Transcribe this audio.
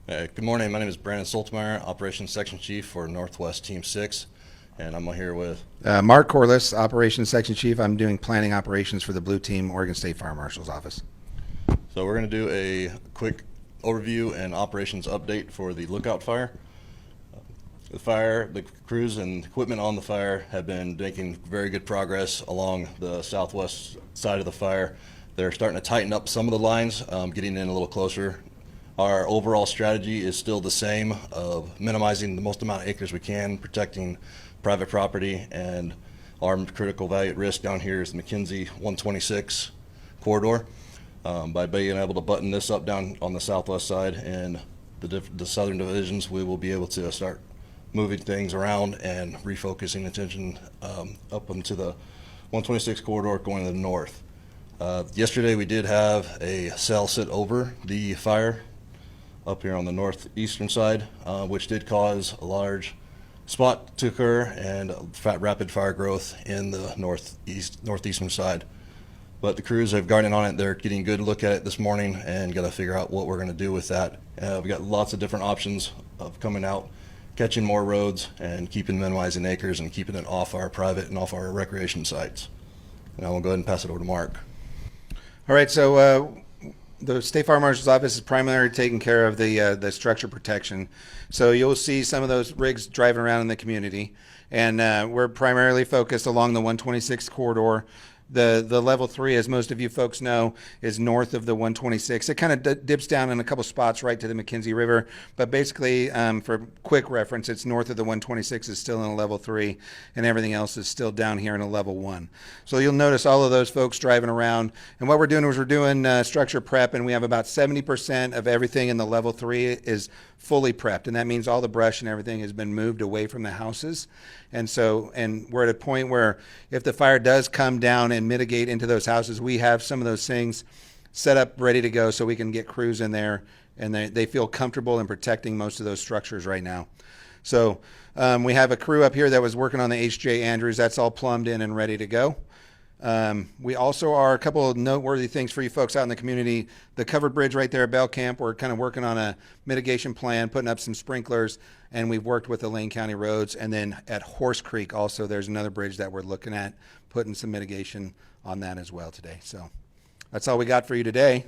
Good morning. My name is Brandon Soltmeyer, Operations Section Chief for Northwest Team 6, and I'm here with Mark Corliss, Operations Section Chief. I'm doing planning operations for the Blue Team, Oregon State Fire Marshal's Office. So we're going to do a quick overview and operations update for the Lookout Fire. The crews and equipment on the fire have been making very good progress along the southwest side of the fire. They're starting to tighten up some of the lines, getting in a little closer. Our overall strategy is still the same of minimizing the most amount of acres we can, protecting private property, and our critical value at risk down here is the McKenzie 126 corridor. By being able to button this up down on the southwest side and the southern divisions, we will be able to start moving things around and refocusing attention up into the 126 corridor going to the north. Yesterday we did have a cell sit over the fire up here on the northeastern side, which did cause a large spot to occur and rapid fire growth in the northeastern side. But the crews have gotten on it. They're getting a good look at it this morning and got to figure out what we're going to do with that. We got lots of different options of coming out, catching more roads, and minimizing acres and keeping it off our private and off our recreation sites. And I will go ahead and pass it over to Mark. All right, so the State Fire Marshal's Office is primarily taking care of the structure protection. So you'll see some of those rigs driving around in the community, and we're primarily focused along the 126 corridor. The level 3, as most of you folks know, is north of the 126. It kind of dips down in a couple spots right to the McKenzie River, but basically, for quick reference, it's north of the 126 is still in a level 3, and everything else is still down here in a level 1. So you'll notice all of those folks driving around, and what we're doing is we're doing structure prep, and we have about 70% of everything in the level 3 is fully prepped, and that means all the brush and everything has been moved away from the houses. And we're at a point where if the fire does come down and mitigate into those houses, we have some of those things set up ready to go so we can get crews in there, and they feel comfortable in protecting most of those structures right now. So we have a crew up here that was working on the H.J. Andrews. That's all plumbed in and ready to go. We also are a couple of noteworthy things for you folks out in the community. The covered bridge right there at Bell Camp, we're kind of working on a mitigation plan, putting up some sprinklers, and we've worked with the Lane County Roads. And then at Horse Creek also, there's another bridge that we're looking at, putting some mitigation on that as well today. So that's all we got for you today.